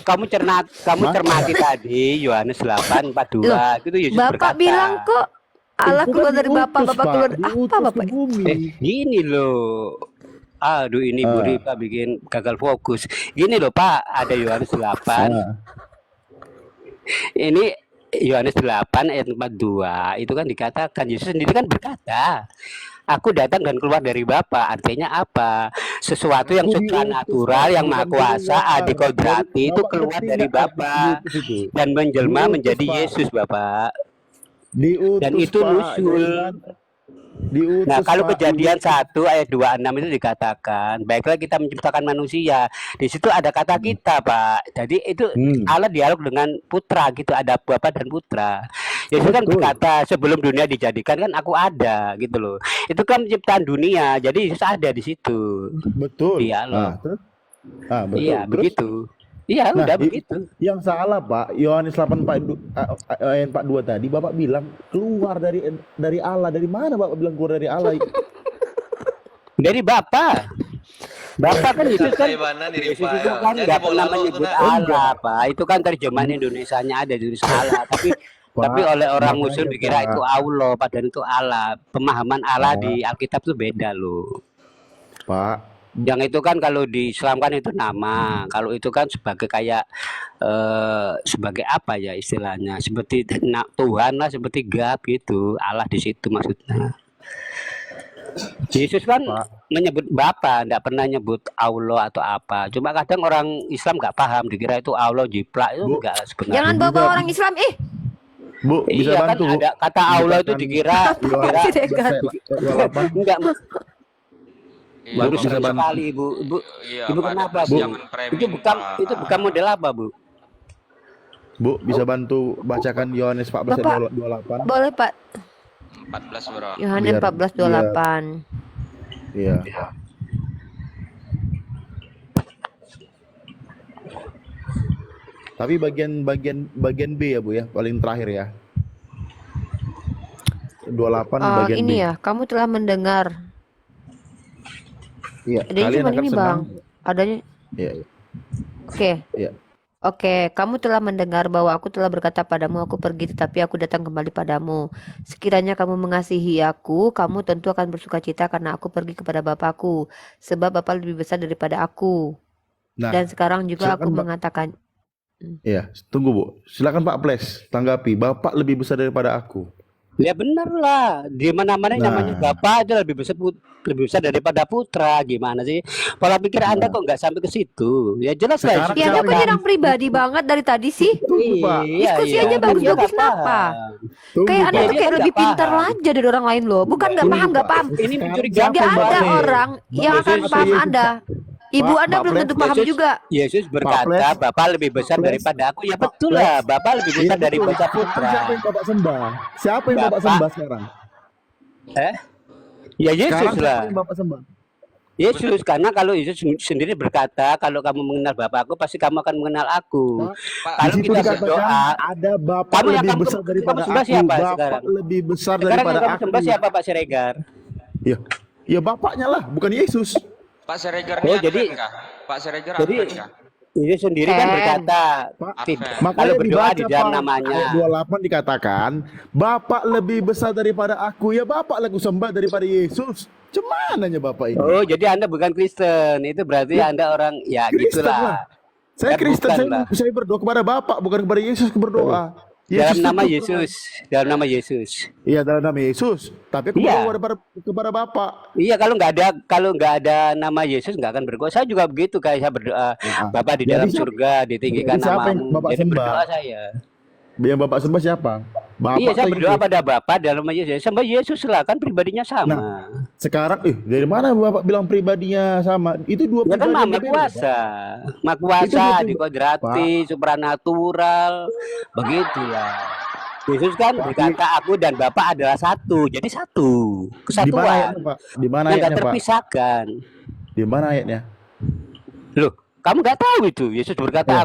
Kamu Mana? cermati tadi Yohanes 8:42. Itu Yesus Bapak berkata. bilang kok Allah Itu kan keluar dari Bapak, diutus, Bapak Pak. keluar Diutus apa ke Bapak? bumi. Gini loh. Aduh, ini Bu Ah. Rifa bikin gagal fokus. Gini loh Pak, ada Yohanes 8. Ah. Ini Yohanes 8 ayat 42. Itu kan dikatakan Yesus sendiri kan berkata, aku datang dan keluar dari Bapa. Artinya apa? Sesuatu yang Aku diutus, supranatural, Pak, yang maha bukan kuasa, keluar. adikodrati itu Bapak keluar ngerti dari nggak arti Bapa diutus itu? dan menjelma Diutus, menjadi Pak. Yesus, Bapak. Diutus, Dan itu Pak. nusul. Dari mana? Diutus, Nah, kalau Pak. Kejadian Diutus. 1 ayat 26 itu dikatakan, baiklah kita menciptakan manusia. Di situ ada kata kita, Pak. Jadi itu Allah dialog dengan Putra gitu, ada Bapa dan Putra. Yesus kan Betul. berkata, sebelum dunia dijadikan kan aku ada gitu loh. Itu kan penciptaan dunia. Jadi Yesus ada di situ. Betul. Dialog. Terus? Betul. Iya, Terus? begitu. Iya, Nah, udah begitu. yang salah Pak, Yohanes 8:42 ayat 42 tadi Bapak bilang keluar dari Allah. Dari mana Bapak bilang keluar dari Allah? Dari Bapa. Bapak kan Yesus kan Taiwanan Yesus Niripa itu ya. kan Jadi nggak pernah bola lo menyebut tuh, Allah, Pak. Itu kan terjemahan Indonesianya ada di Allah, tapi oleh orang makanya, Muslim dikira Pak. itu Allah, padahal itu Allah. Pemahaman Allah Pak. di Alkitab itu beda loh. Pak, Yang itu kan kalau di Islam kan itu nama, kalau itu kan sebagai kayak sebagai apa ya istilahnya, seperti Tuhan lah, seperti God gitu, Allah di situ maksudnya. Yesus kan Pak. menyebut Bapa, tidak pernah nyebut Allah atau apa. Cuma kadang orang Islam nggak paham, dikira itu Allah jiplak, itu Bu, enggak sebenarnya. Jangan Juga- bawa orang Islam Bu, bisa Iya kan bantu Bu? ada kata Allah itu Misalkan dikira Yohanes Siregar. 28. enggak Iya, baru bisa sering bantu. sekali Ibu. Iya, Ibu Pak kenapa, Deples, Bu? jangan framing, Itu bukan Pak. model apa, Bu? Bu, bisa bantu bacakan Yohanes 14 Bapak. ayat 28? Boleh Pak. 14 bro. Yohanes Biar- 14:28. Iya. Tapi bagian B ya Bu ya, paling terakhir ya. 28 bagian B. Ini ya, kamu telah mendengar. Iya, Adanya kalian cuma akan ini senang. Bang. Adanya. Iya, iya. Oke. Iya. Oke, kamu telah mendengar bahwa aku telah berkata padamu, aku pergi tetapi aku datang kembali padamu. Sekiranya kamu mengasihi aku, kamu tentu akan bersukacita karena aku pergi kepada Bapakku, sebab Bapa lebih besar daripada aku. Nah, Dan sekarang juga silakan, aku Pak. mengatakan, Iya, tunggu Bu. Silakan Pak Ples tanggapi. Bapak lebih besar daripada aku. Ya benar lah, di mana-mana yang namanya Nah. Bapak itu lebih besar daripada Putra. Gimana sih? Pola pikir Anda kok nggak sampai ke situ? Ya jelas lah. Sekarang ya Anda kok Jangan. nyerang pribadi banget dari tadi sih? Tunggu, Pak. Diskusi aja Kan dia bagus-bagus, nggak kenapa? paham. Tunggu, Kayak Anda Pak. tuh Dia kayak kan lebih nggak pintar paham. aja dari orang lain loh. Bukan nggak Tunggu, paham, nggak Pak. paham. Ini Sekarang mencurigakan, Nggak siapa ada Pak? orang yang Bapak akan atau paham Yesus, Anda. Pak? Ibu Pak, Anda Mbak belum Ples, tentu paham Yesus juga. Yesus Pak berkata, Ples, Bapa lebih besar Pak Ples, daripada aku. Ya Pak betul Ples. lah, Bapa lebih Iya besar betul. daripada Sekarang putra. siapa yang Bapak sembah? Siapa yang Bapak Bapak, sembah sekarang? eh? Ya Yesus Sekarang siapa lah. yang Bapak sembah? Yesus, karena kalau Yesus sendiri berkata, kalau kamu mengenal Bapakku, pasti kamu akan mengenal aku. Pak, Pak, di Kalau situ kita dikatakan berdoa, ada Bapak kamu yang lebih kamu, besar kamu daripada sembah aku. siapa Bapak sekarang? lebih besar Sekarang yang daripada kamu aku. sembah siapa, Pak Siregar? Ya, ya bapaknya lah, bukan Yesus. Pak Siregar Oh, ini jadi Advent kah? Pak Siregar jadi Advent kah? Yesus sendiri kan Ken. berkata, Pak, Advent. kalau makanya berdoa dibaca di dalam Pak, namanya. ayat 28 dikatakan, Bapak lebih besar daripada aku. Ya Bapak lagu sembah daripada Yesus. Cumananya Bapak ini? Oh, jadi Anda bukan Kristen. Itu berarti Ya, Anda orang, ya Kristen gitulah. lah. Saya Kan Kristen, bukan lah. saya berdoa kepada Bapak, bukan kepada Yesus berdoa. Dalam Yesus itu nama putra. Yesus. Dalam nama Yesus. Iya dalam nama Yesus. Tapi aku Iya. berdoa kepada Bapak. Iya, kalau nggak ada nama Yesus nggak akan berdoa. Saya juga begitu, kayak saya berdoa, Nah, Bapa di jadi dalam siapa, surga, ditinggikan jadi siapa yang namamu. Bapak Jadi sembah? berdoa saya. Yang Bapak sembah siapa? Bapak Iya, saya atau berdoa Yesus? pada Bapa dalam nama Yesus. Sembah Yesus lah, kan pribadinya Nah, sama. sekarang dari mana Bapak bilang pribadinya sama? Itu dua Ya kan pribadi yang Maha berbeda, Pak. Kuasa. Maha Itu Kuasa, dua pribadi, Pak. dikodrati, supranatural, begitu ya. Yesus kan Pak, berkata, aku dan Bapa adalah satu. Jadi satu, di mana ayatnya, kesatuan Pak? Di mana yang nggak ayatnya, Pak? terpisahkan. Di mana ayatnya? Loh, kamu nggak tahu itu? Yesus berkata, Ya,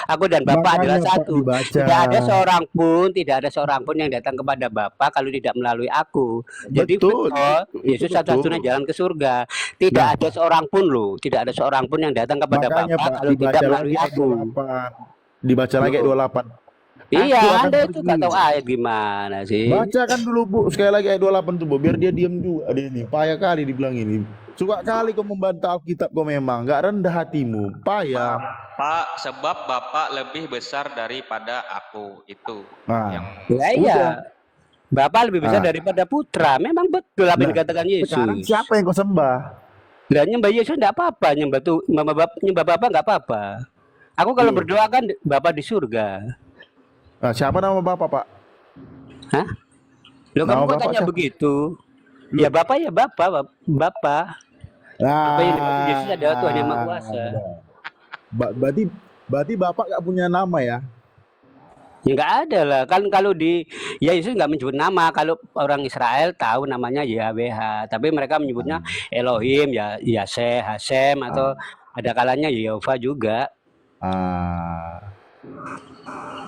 aku dan Bapa adalah makanya Pak satu. dibaca. Tidak ada seorang pun yang datang kepada Bapa kalau tidak melalui aku. Jadi Betul. betul, Itu Yesus satu-satunya betul. jalan ke surga. Tidak Nah, ada seorang pun loh, tidak ada seorang pun yang datang kepada makanya Bapa Pak kalau tidak dibaca lagi melalui ayat aku. 28. Dibaca lagi ayat Loh, 28. iya, Aku akan Anda itu nggak pergi. tahu ayat gimana sih? Bacakan dulu Bu, sekali lagi ayat 28 tuh Bu, biar dia diam juga dia ini. Payah kali dibilang ini. Suka kali kau membantah Alkitab kau memang, nggak rendah hatimu. Payah. Pak, sebab Bapak lebih besar daripada aku. Itu Nah, yang Ya iya, udah. Bapa lebih besar Nah, daripada putra. Memang betul apa yang nah, dikatakan sekarang Yesus. siapa yang kau sembah? Dan nyembah Yesus enggak apa-apa, nyembah Bapa enggak apa-apa. Aku kalau Loh, berdoa kan Bapa di surga. nah, siapa nama Bapak, Pak? Hah? Loh, kamu Nama kok Bapak tanya siapa? begitu? Loh, Ya Bapa, Bapa. Apa yang dimaksud Yesus adalah Tuhan yang Maha nah, Kuasa. udah. Berarti berarti Bapak nggak punya nama ya? Ya enggak ada lah. Kan kalau ya Yesus enggak menyebut nama. Kalau orang Israel tahu namanya YHWH, tapi mereka menyebutnya Elohim, ya Yahweh, Hashem, atau ada kalanya Yehova juga. Ah,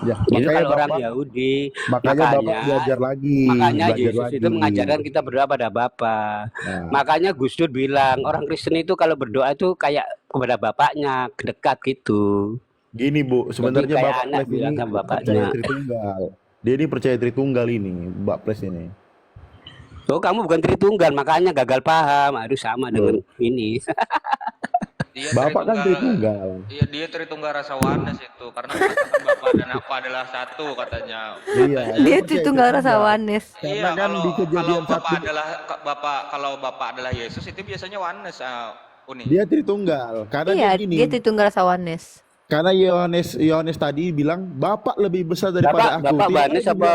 ya Itu makanya kalau orang Bapak Yahudi. makanya Bapak Makanya belajar lagi, Makanya belajar Yesus itu lagi. mengajarkan kita berdoa pada Bapa. Nah, Makanya Gus Dur bilang orang Kristen itu kalau berdoa itu kayak kepada bapaknya, dekat gitu. gini Bu, Jadi sebenarnya kayak Bapak anak Ples bilang ini sama percaya bapaknya. Tritunggal. Dia ini percaya Tritunggal ini, Mbak Ples ini. Oh, kamu bukan Tritunggal, makanya gagal paham. Aduh, sama dengan Loh, ini. dia Bapak kan Tritunggal. Tritunggal. Iya, dia Tritunggal rasa Wanes itu karena mengatakan Bapak dan aku adalah satu katanya. Iya, Katanya. dia Dia percaya Tritunggal rasa Tritunggal. Wanes. Karena Iya, kan kalau di kalau kejadian Bapak 1 adalah kalau Bapak adalah Yesus itu biasanya Wanes, Uni. dia Tritunggal. Karena dia Iya, gini, dia Tritunggal rasa Wanes. karena Yohanes tadi bilang Bapak lebih besar daripada aku. Bapak Tidak ada Banes apa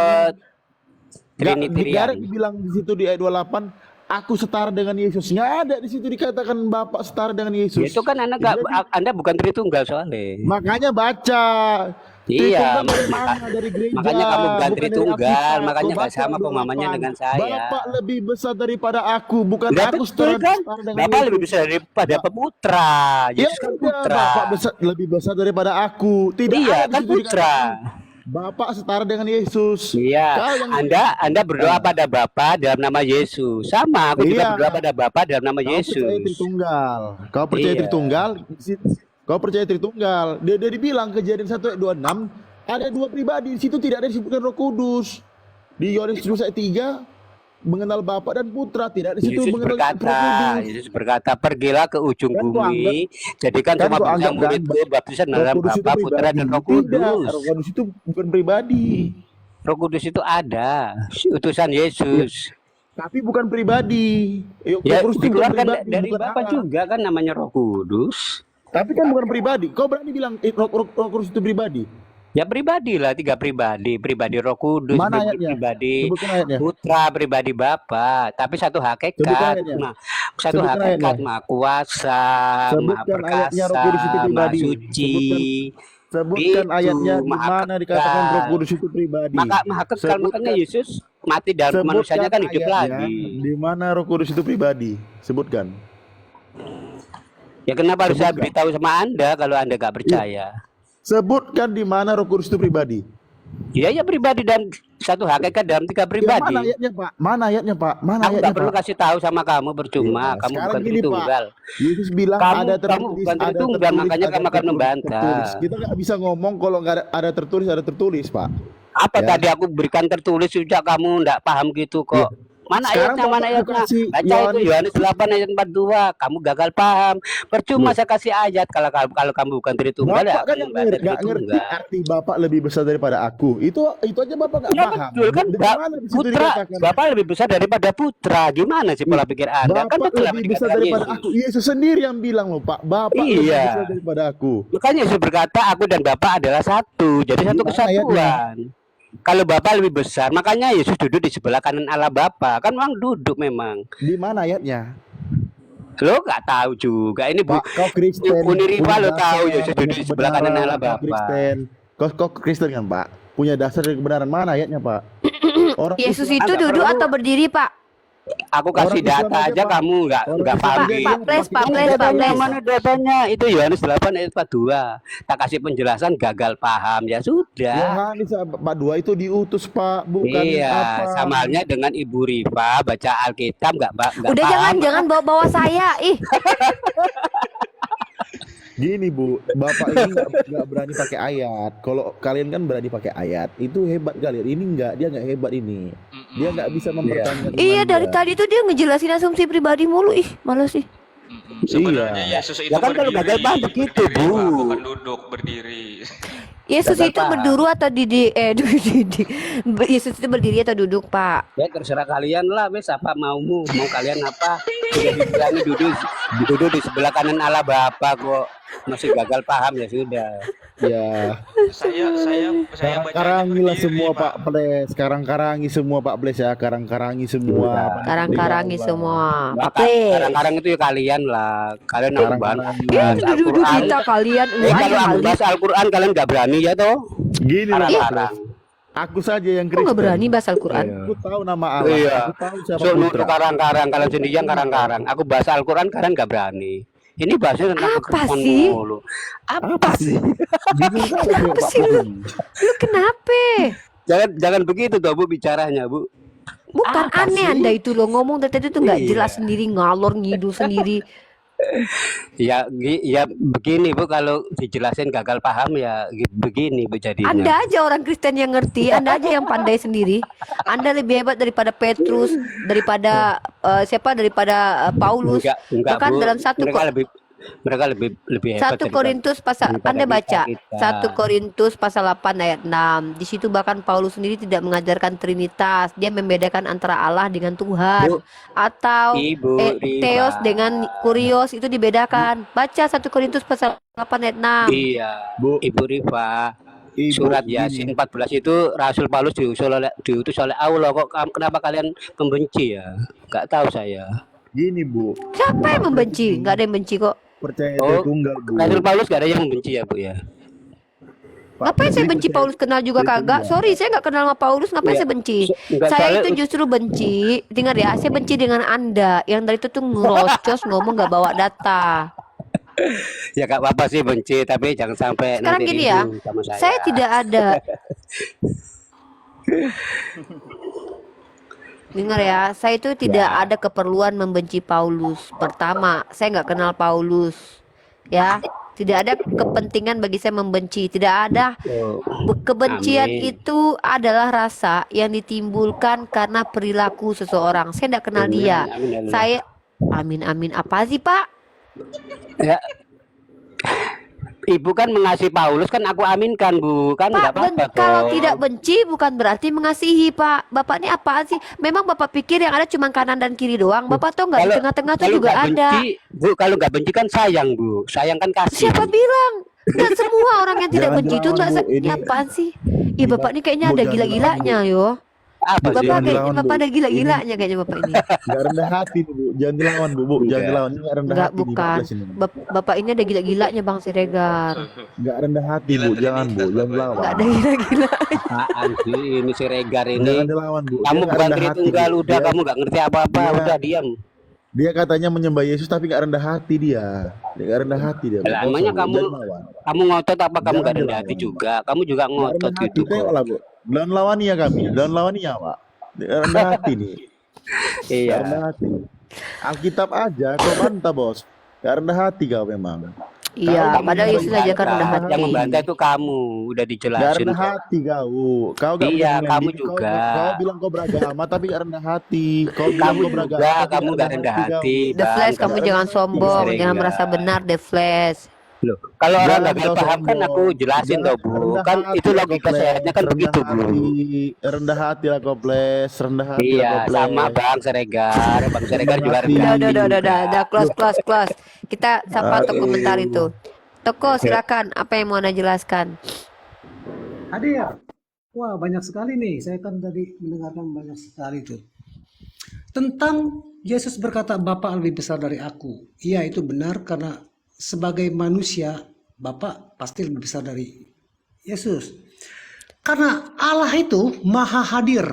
dibilang, nggak Trinitarian? ada dibilang di situ di ayat 28 aku setara dengan Yesus. Nggak ada di situ dikatakan Bapak setara dengan Ya, Yesus. itu kan Anda bukan Tritunggal soalnya. Makanya baca. Iya, Tritunggal dari mana? Dari gereja, makanya kamu bukan bukan dari Tritunggal, Alkitab. makanya Kau nggak baca sama pemahamannya 28. dengan saya. Bapak lebih besar daripada aku, bukan Lah aku betul setara kan? dengan Bapak lebih Yesus. besar daripada putra. Ya Yesus kan udah, putra. Bapak lebih besar daripada aku. Tidak Iya, ada di kan situ putra. dikatakan Bapak setara dengan Yesus. Iya, Kau yang Anda berdoa Nah, pada Bapa dalam nama Yesus. Sama, aku juga iya, berdoa pada Bapa dalam nama kau percaya Yesus. Tritunggal. Kau percaya Iya. Tritunggal. Kau percaya Tritunggal. Dia dibilang kejadian 1 ayat 26 ada dua pribadi. Di situ tidak ada disebutkan Roh Kudus. Di Yohanes 1 ayat 3 mengenal Bapa dan Putra, tidak di situ Yesus mengenal Roh Kudus. berkata, pergilah ke ujung Kan kau anggap bumi, jadikan kan semua kau bangsa anggap kan muridku, baptisan Roh dalam Kudus itu Bapa, Putra, pribadi. dan Roh Tidak, Kudus. Roh Kudus itu bukan pribadi. Roh Kudus itu ada, utusan Yesus. Tapi bukan pribadi. Roh Ya, Kudus itu bukan dikeluarkan pribadi, dari bukan Bapa Allah. juga kan namanya Roh Kudus. Tapi kan bukan pribadi. Kau berani bilang Roh Kudus itu pribadi? Ya pribadi lah, 3 pribadi, pribadi Roh Kudus, Mana ayatnya? pribadi Sebutkan ayatnya. Putra, pribadi Bapa, tapi satu Sebutkan hakikat, ayatnya. satu Sebutkan hakikat, ayatnya. Maha Kuasa, Maha Sebutkan ayatnya Roh Perkasa, Kudus itu Maha pribadi. Suci, Sebutkan itu ayatnya di Maha mana dikatakan Roh Kekal. Kudus itu pribadi. Maka Maha Kekal, makanya Sebutkan Yesus mati dan manusianya kan hidup ayatnya lagi. di mana Roh Kudus itu pribadi. Sebutkan. Ya kenapa harus saya Sebutkan. beritahu sama Anda kalau Anda nggak percaya? Sebutkan di mana Roh Kudus itu pribadi. Ya ya pribadi dan satu hakikat dalam 3 Ya, pribadi. mana ayatnya, Pak? Mana ayatnya, Pak? Mana Aku ayatnya, nggak perlu Pak? kasih tahu sama kamu, percuma. Ya, Kamu sekarang bukan gini, Pak. Tritunggal. Yesus bilang Kamu ada kamu tertulis, bukan ada Tritunggal, tertulis, makanya ada kamu akan tertulis, membantah. tertulis. Kita nggak bisa ngomong kalau nggak ada tertulis, ada tertulis, Pak. Apa Ya. tadi aku berikan tertulis sudah kamu nggak paham gitu Ya. kok. Mana Sekarang ayatnya? Mana Bapak ayatnya? kasih Baca itu Yohanes 8 ayat 42. Kamu gagal paham. Percuma Loh. saya kasih ayat kalau kamu bukan Tritunggal ya Bapak aku kan membantah nggak ngerti Tritunggal. arti Bapak lebih besar daripada aku. Itu aja Bapak nggak Ya paham. betul kan, Dari mana di situ Putra, dikatakan Bapak lebih besar daripada Putra. Gimana sih pola pikir Anda? Kan Bapak betul apa lebih besar dikatakan daripada Yesus. aku? Yesus sendiri yang bilang loh, Pak. Bapak lebih Iya. besar daripada aku. Makanya Yesus berkata aku dan Bapa adalah satu. Jadi satu Di mana ayatnya? kesatuan. Kalau Bapa lebih besar, makanya Yesus duduk di sebelah kanan Allah Bapa. Kan memang duduk memang. Di mana ayatnya? Lo nggak tahu juga. Ini Bu Pak, kau Kristen. Uniripa punya lo tahu dasar Yesus duduk dari di sebelah kanan kebenaran, Allah kau Bapa. Kristen. Kau Kristen kan, Pak? Punya dasar dari kebenaran. Mana ayatnya, Pak? Orang Yesus Islam- itu Nggak duduk perlu. atau berdiri, Pak? Aku kasih Orang Islam data aja, aja Pak. kamu nggak Orang paham Islam Pak, aja gitu. Pak Ples, Pak Mana Ples, Pak datanya? Ples. Mana datanya? Itu Yohanes 8 ayat 42. Tak kasih penjelasan gagal paham ya sudah. Yohanes 4:2 itu diutus, Pak, bukan Iya, apa. sama halnya dengan Ibu Rifa baca Alkitab nggak Udah paham. jangan bawa-bawa saya. Ih, Gini Bu, Bapak ini nggak berani pakai ayat. Kalau kalian kan berani pakai ayat, itu hebat kalian. Ini dia nggak hebat ini. Dia nggak bisa mempertahankan. iya iman dari dia. tadi tuh dia ngejelasin asumsi pribadi mulu. Ih, malas sih. Sebenarnya Iya. Yesus itu Ya kan kalau berdiri, gagal paham begitu, berdiri, Bu. Pak, bukan duduk, berdiri. Yesus Gagal itu paham. berdiri atau duduk? Yesus itu berdiri atau duduk, Pak? Ya terserah kalian lah, wes apa maumu, mau kalian apa? Sudah dibilangin duduk di sebelah kanan Allah Bapa kok masih gagal paham ya sudah. Ya. Saya bacanya Karangilah berdiri, semua Pak Bles. Karang-karangi semua Pak Bles ya. Karang-karangi semua. Iya. Karang-karangi Pandai-pandai semua. Nah, Pak Ples. kadang-kadang itu ya kalian lah, kalian harus Karang-karangi. bahas Duduk Al-Quran. kita kalian. Kalau aku bahas Al-Quran kalian nggak berani ya toh? Gini loh Pak Karang-karang. Bles. Aku saja yang Kok Kristen. nggak berani bahas Al-Quran? Aku tahu nama Allah. Iya. Aku tahu siapa So, nuduh Putra. karang-karang kalian sendiri yang karang-karang. Aku bahas Al-Quran kalian nggak berani. Ini bahasnya tentang Apa kekristenan sih? mulu. Apa sih? Bingung kali ya, Pak sih lu? Bles. Lu kenapa? Jangan begitu tuh Bu bicaranya Bu. Bukan Apa aneh sih? Anda itu loh ngomong dari tadi tuh nggak Iya. jelas sendiri, ngalor ngidul sendiri. Ya begini Bu, kalau dijelasin gagal paham ya begini Bu jadinya. Anda aja orang Kristen yang ngerti, Anda aja yang pandai sendiri. Anda lebih hebat daripada Petrus, daripada daripada Paulus. Enggak Bahkan Bu. dalam mereka lebih hebat 1 Korintus pasal daripada Anda baca kita. 1 Korintus pasal 8 ayat 6. Di situ bahkan Paulus sendiri tidak mengajarkan Trinitas. Dia membedakan antara Allah dengan Tuhan Bu, atau Ibu Rifa. Theos dengan Kurios itu dibedakan. Baca 1 Korintus pasal 8 ayat 6. Iya, Bu, Ibu Rifa. Ibu, Surat gini. Yasin 14 itu Rasul Paulus diutus oleh Allah. Kok kenapa kalian membenci ya? Enggak tahu saya. Gini Bu, Siapa yang membenci? Nggak ada yang benci kok. percaya Oh, Tritunggal Bu. Rasul Paulus gak ada yang membenci ya Bu ya? Pak Ngapain saya Bles benci percaya Paulus, kenal juga kagak? Sorry, saya nggak kenal sama Paulus. Ngapain Iya. saya benci? Enggak, Saya soalnya- itu justru benci. Dengar ya, saya benci dengan Anda yang dari itu tuh ngerocos ngomong nggak bawa data. Ya gak apa-apa sih benci, tapi jangan sampai Sekarang nanti gini ya, ribut sama saya tidak ada. Dengar ya, saya itu tidak ada keperluan membenci Paulus. Pertama, saya nggak kenal Paulus. Ya, tidak ada kepentingan bagi saya membenci. Tidak ada. Oh, Kebencian Amin. itu adalah rasa yang ditimbulkan karena perilaku seseorang. Saya tidak kenal dia. Amin, amin. Saya amin apa sih Pak? Ya. Ibu kan mengasihi Paulus, kan aku aminkan Bu, kan nggak Pak, apa-apa kalau kok. tidak benci bukan berarti mengasihi Pak. Bapak ini apaan sih? Memang Bapak pikir yang ada cuma kanan dan kiri doang. Bapak tuh nggak di tengah-tengah tuh kalau juga nggak ada. benci, Bu, kalau nggak benci kan sayang Bu, sayang kan kasih. Siapa bilang? Nggak semua orang yang tidak Jangan benci itu dilawan, mbak. Bu. Ini Ini apaan sih? Ih Bu, bapak ini kayaknya Bu, ada jangan dilawan, gila-gilanya Bu. yo. Apa sih? Bapak Jangan kayaknya dilawan, Bu. bapak ada Ini gila-gilanya kayaknya bapak ini. nggak rendah hati, Bu. Jangan dilawan, Bu. Jangan Enggak. dilawan. Ini nggak rendah Enggak, hati nih, bukan. 14 ini. Bapak ini ada gila-gilanya Bang Siregar. Nggak rendah hati, Gila Bu. Jangan, Bu. Trinitas Jangan Bapak ini. dilawan. Enggak ada gila-gila. Apaan sih ini si Regar Jangan ini? dilawan, Bu. Dia Kamu nggak bukan rendah hati, Bu. Tritunggal, udah Dia kamu nggak ngerti apa-apa, dia udah diam. dia katanya menyembah Yesus tapi nggak rendah hati dia. Dia nggak rendah hati dia. Bu. Lah, Nggak usah, emangnya Bu. kamu Jangan dilawan. kamu ngotot apa kamu Jangan nggak rendah hati dilawan. juga? Kamu juga Nggak ngotot rendah hati. gitu kok. Tengoklah, Bu. Lawan lawani ya kami. Lawan lawani ya, Pak. Nggak rendah hati nih. Nggak Iya. rendah hati. Alkitab aja kau bantah, Bos. Nggak rendah hati kau memang. Iya, Kamu padahal yang Yesus aja kan rendah Yang hati. membantah itu kamu, udah Nggak dijelasin rendah kok. hati kau. Kau gak Iya, punya kamu landing. juga. Kau bilang kau beragama tapi gak rendah hati. Kau bilang Kamu kau beragama juga, tapi kamu gak nggak rendah rendah hati kau. hati, The Bang. Flash, kamu Nggak jangan rendah hati. sombong, jangan Siregar. merasa benar The Flash. Loh, kalau orang Jangan gagal kau paham kan aku sombong. jelasin Jangan toh, Bu. rendah Kan hati itu lah logika Koples. sehatnya kan Rendah begitu, Bu. hati. Rendah hati lah Koples. Rendah hati lah Iya, sama Koples. Bang Siregar. Bang Siregar Rendah juga hati. rendah Udah, hati juga. udah, close. Kita sapa Toko bentar itu. Aduh. Toko, silakan. Apa yang mau Anda jelaskan? Ada ya? Wah, banyak sekali nih. Saya kan tadi mendengarkan banyak sekali tuh. Tentang Yesus berkata, Bapa lebih besar dari aku. Iya, itu benar karena sebagai manusia, Bapa pasti lebih besar dari Yesus. Karena Allah itu maha hadir.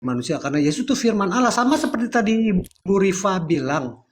Manusia karena Yesus itu firman Allah, sama seperti tadi Bu Rifa bilang,